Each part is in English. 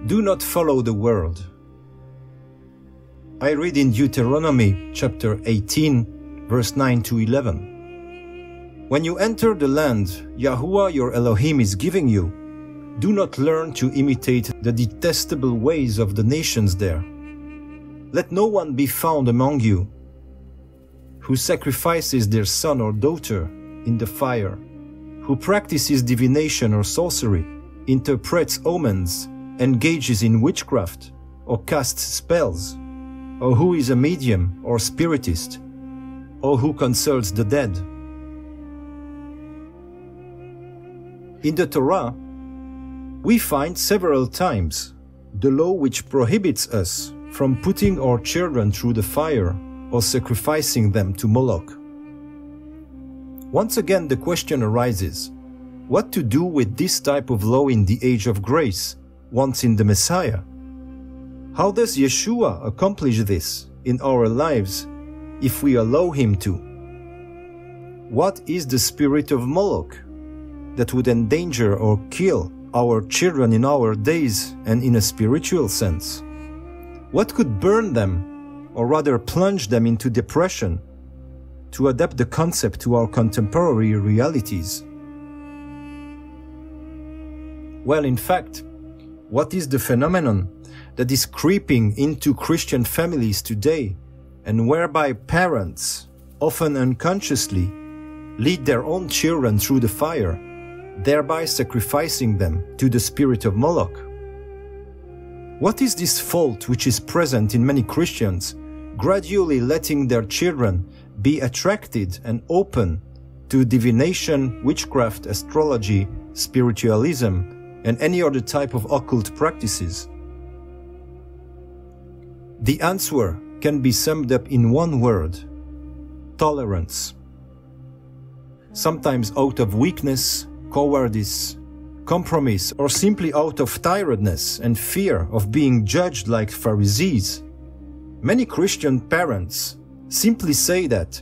Do not follow the world. I read in Deuteronomy chapter 18, verse 9 to 11. When you enter the land Yahuwah your Elohim is giving you, do not learn to imitate the detestable ways of the nations there. Let no one be found among you who sacrifices their son or daughter in the fire, who practices divination or sorcery, interprets omens, engages in witchcraft, or casts spells, or who is a medium or spiritist, or who consults the dead. In the Torah, we find several times the law which prohibits us from putting our children through the fire or sacrificing them to Moloch. Once again, the question arises, what to do with this type of law in the age of grace, once in the Messiah? How does Yeshua accomplish this in our lives if we allow him to? What is the spirit of Moloch that would endanger or kill our children in our days and in a spiritual sense? What could burn them, or rather plunge them into depression, to adapt the concept to our contemporary realities? Well, in fact, what is the phenomenon that is creeping into Christian families today, and whereby parents, often unconsciously, lead their own children through the fire, thereby sacrificing them to the spirit of Moloch? What is this fault which is present in many Christians, gradually letting their children be attracted and open to divination, witchcraft, astrology, spiritualism, and any other type of occult practices? The answer can be summed up in one word: tolerance. Sometimes out of weakness, cowardice, compromise, or simply out of tiredness and fear of being judged like Pharisees, many Christian parents simply say that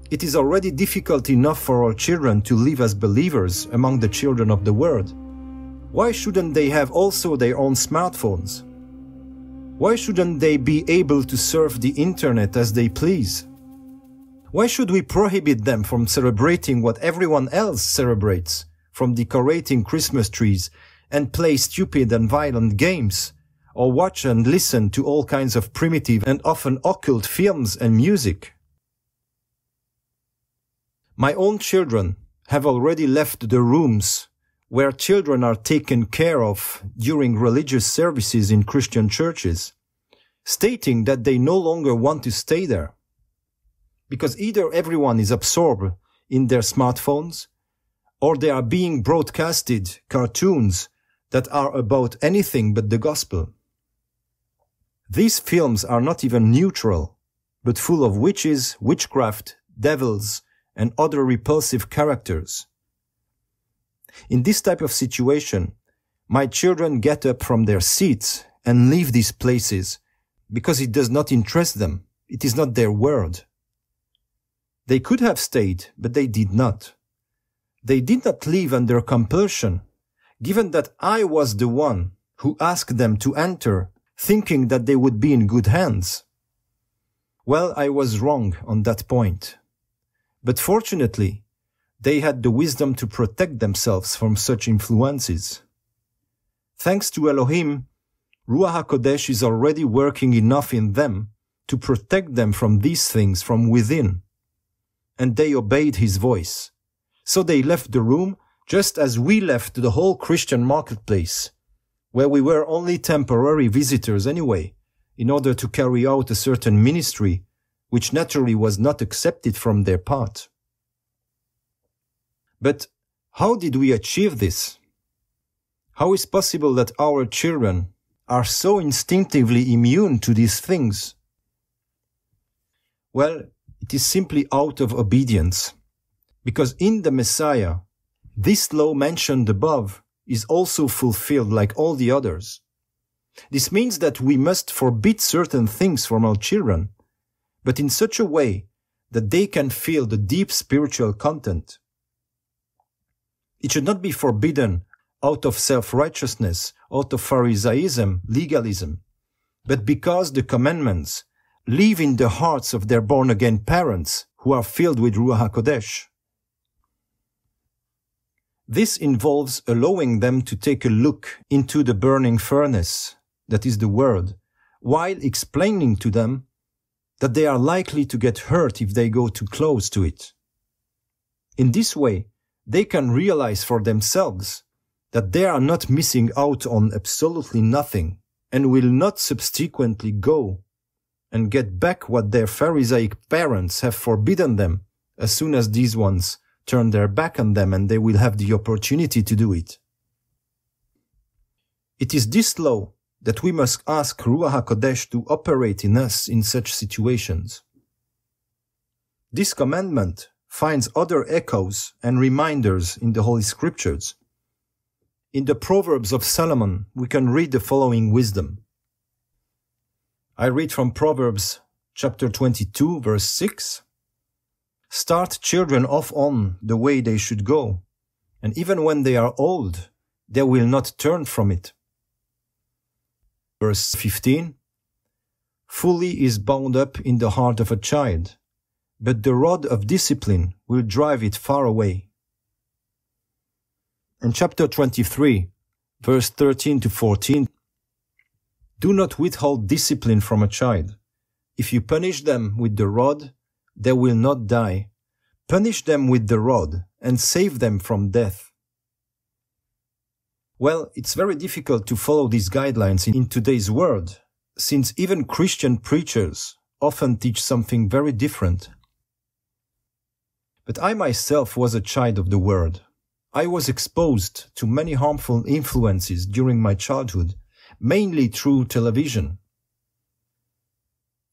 it is already difficult enough for our children to live as believers among the children of the world. Why shouldn't they have also their own smartphones? Why shouldn't they be able to surf the internet as they please? Why should we prohibit them from celebrating what everyone else celebrates, from decorating Christmas trees and play stupid and violent games, or watch and listen to all kinds of primitive and often occult films and music? My own children have already left the rooms where children are taken care of during religious services in Christian churches, stating that they no longer want to stay there, because either everyone is absorbed in their smartphones, or they are being broadcasted cartoons that are about anything but the gospel. These films are not even neutral, but full of witches, witchcraft, devils, and other repulsive characters. In this type of situation, my children get up from their seats and leave these places because it does not interest them. It is not their world. They could have stayed, but they did not. They did not leave under compulsion, given that I was the one who asked them to enter, thinking that they would be in good hands. Well, I was wrong on that point. But fortunately, they had the wisdom to protect themselves from such influences. Thanks to Elohim, Ruach HaKodesh is already working enough in them to protect them from these things from within. And they obeyed his voice. So they left the room just as we left the whole Christian marketplace, where we were only temporary visitors anyway, in order to carry out a certain ministry, which naturally was not accepted from their part. But how did we achieve this? How is it possible that our children are so instinctively immune to these things? Well, it is simply out of obedience. Because in the Messiah, this law mentioned above is also fulfilled like all the others. This means that we must forbid certain things from our children, but in such a way that they can feel the deep spiritual content. It should not be forbidden out of self-righteousness out of Pharisaism, legalism, but because the commandments live in the hearts of their born-again parents who are filled with Ruach HaKodesh. This involves allowing them to take a look into the burning furnace, that is the Word, while explaining to them that they are likely to get hurt if they go too close to it. In this way, they can realize for themselves that they are not missing out on absolutely nothing and will not subsequently go and get back what their Pharisaic parents have forbidden them as soon as these ones turn their back on them, and they will have the opportunity to do it. It is this law that we must ask Ruach HaKodesh to operate in us in such situations. This commandment finds other echoes and reminders in the Holy Scriptures. In the Proverbs of Solomon, we can read the following wisdom. I read from Proverbs chapter 22, verse 6. Start children off on the way they should go, and even when they are old, they will not turn from it. Verse 15. Folly is bound up in the heart of a child, but the rod of discipline will drive it far away. In chapter 23, verse 13 to 14, do not withhold discipline from a child. If you punish them with the rod, they will not die. Punish them with the rod and save them from death. Well, it's very difficult to follow these guidelines in today's world, since even Christian preachers often teach something very different. But I myself was a child of the Word. I was exposed to many harmful influences during my childhood, mainly through television.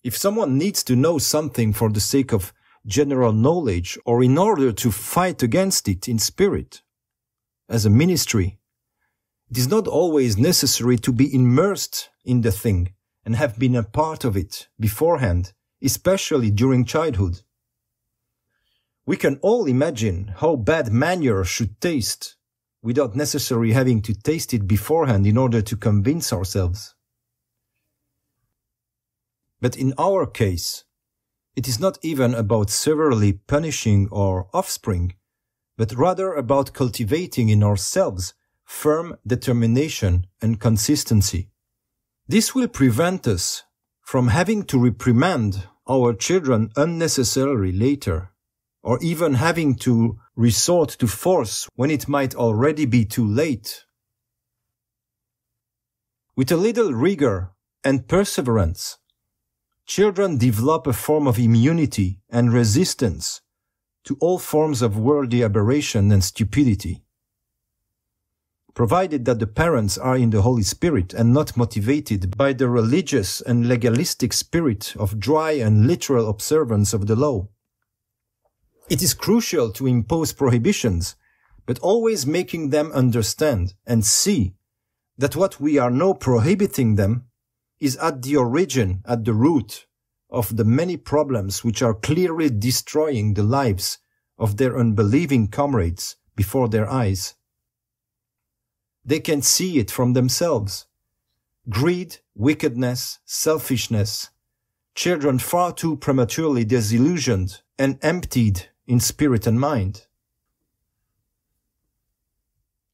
If someone needs to know something for the sake of general knowledge or in order to fight against it in spirit, as a ministry, it is not always necessary to be immersed in the thing and have been a part of it beforehand, especially during childhood. We can all imagine how bad manure should taste without necessarily having to taste it beforehand in order to convince ourselves. But in our case, it is not even about severely punishing our offspring, but rather about cultivating in ourselves firm determination and consistency. This will prevent us from having to reprimand our children unnecessarily later, or even having to resort to force when it might already be too late. With a little rigor and perseverance, children develop a form of immunity and resistance to all forms of worldly aberration and stupidity, provided that the parents are in the Holy Spirit and not motivated by the religious and legalistic spirit of dry and literal observance of the law. It is crucial to impose prohibitions, but always making them understand and see that what we are now prohibiting them is at the origin, at the root of the many problems which are clearly destroying the lives of their unbelieving comrades before their eyes. They can see it from themselves. Greed, wickedness, selfishness, children far too prematurely disillusioned and emptied in spirit and mind.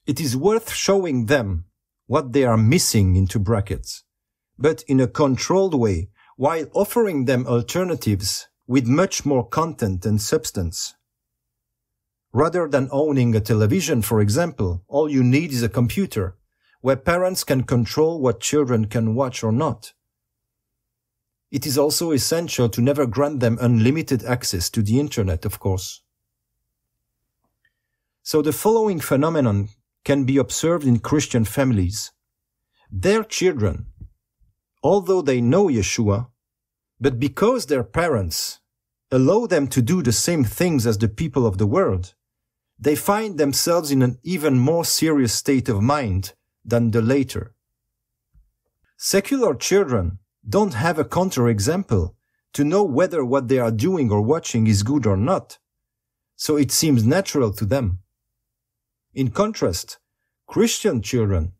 It is worth showing them what they are missing into brackets, but in a controlled way, while offering them alternatives with much more content and substance. Rather than owning a television, for example, all you need is a computer, where parents can control what children can watch or not. It is also essential to never grant them unlimited access to the internet, of course. So the following phenomenon can be observed in Christian families. Their children, although they know Yeshua, but because their parents allow them to do the same things as the people of the world, they find themselves in an even more serious state of mind than the later. Secular children don't have a counterexample to know whether what they are doing or watching is good or not, so it seems natural to them. In contrast, Christian children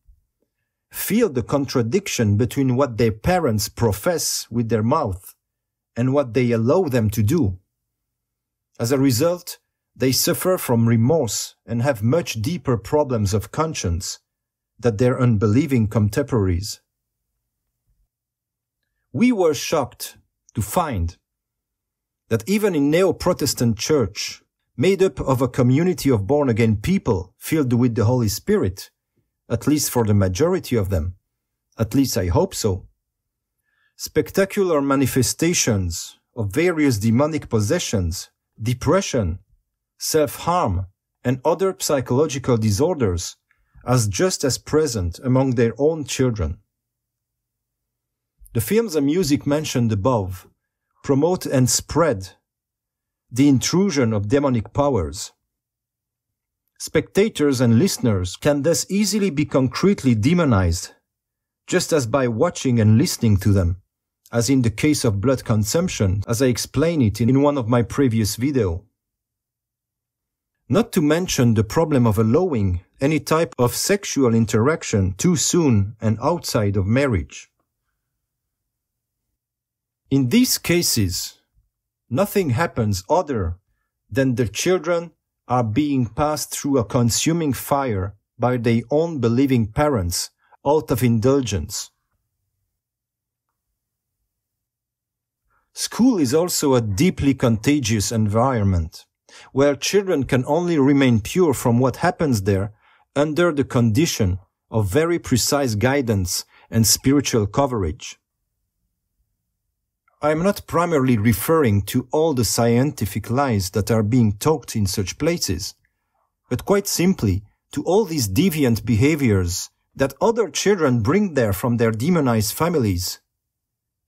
feel the contradiction between what their parents profess with their mouth and what they allow them to do. As a result, they suffer from remorse and have much deeper problems of conscience than their unbelieving contemporaries. We were shocked to find that even in Neo-Protestant church, made up of a community of born-again people filled with the Holy Spirit, at least for the majority of them, at least I hope so, spectacular manifestations of various demonic possessions, depression, self-harm, and other psychological disorders as just as present among their own children. The films and music mentioned above promote and spread the intrusion of demonic powers. Spectators and listeners can thus easily be concretely demonized, just as by watching and listening to them, as in the case of blood consumption, as I explain it in one of my previous videos. Not to mention the problem of allowing any type of sexual interaction too soon and outside of marriage. In these cases, nothing happens other than the children are being passed through a consuming fire by their own believing parents out of indulgence. School is also a deeply contagious environment, where children can only remain pure from what happens there under the condition of very precise guidance and spiritual coverage. I am not primarily referring to all the scientific lies that are being taught in such places, but quite simply to all these deviant behaviors that other children bring there from their demonized families,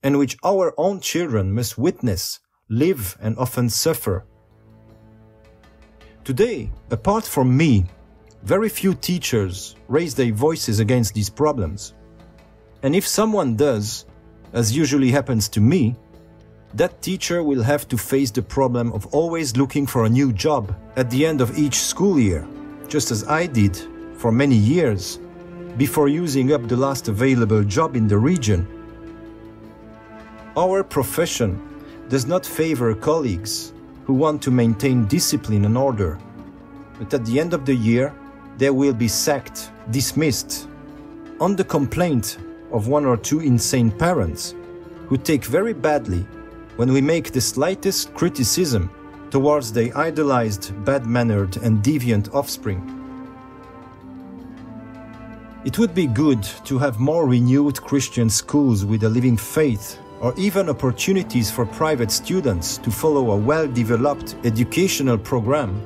and which our own children must witness, live, and often suffer. Today, apart from me, very few teachers raise their voices against these problems. And if someone does, as usually happens to me, that teacher will have to face the problem of always looking for a new job at the end of each school year, just as I did for many years, before using up the last available job in the region. Our profession does not favor colleagues who want to maintain discipline and order, but at the end of the year, they will be sacked, dismissed, on the complaint of one or two insane parents who take very badly when we make the slightest criticism towards their idolized, bad-mannered and deviant offspring. It would be good to have more renewed Christian schools with a living faith, or even opportunities for private students to follow a well-developed educational program.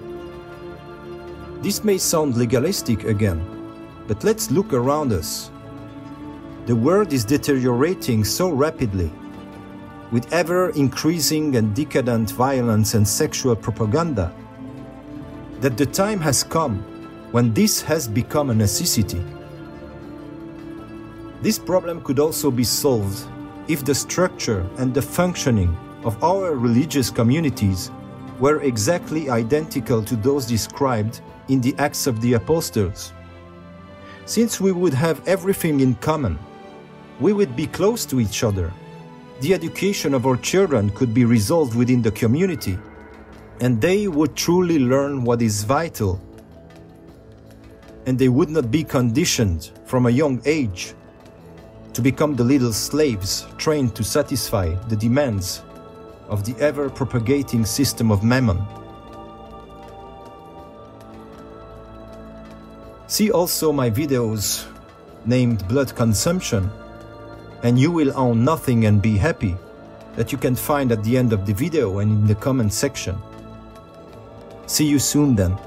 This may sound legalistic again, but let's look around us. The world is deteriorating so rapidly, with ever-increasing and decadent violence and sexual propaganda, that the time has come when this has become a necessity. This problem could also be solved if the structure and the functioning of our religious communities were exactly identical to those described in the Acts of the Apostles. Since we would have everything in common, we would be close to each other. The education of our children could be resolved within the community, and they would truly learn what is vital, and they would not be conditioned from a young age to become the little slaves trained to satisfy the demands of the ever-propagating system of mammon. See also my videos named Blood Consumption and You Will Own Nothing and Be Happy, that you can find at the end of the video and in the comment section. See you soon then.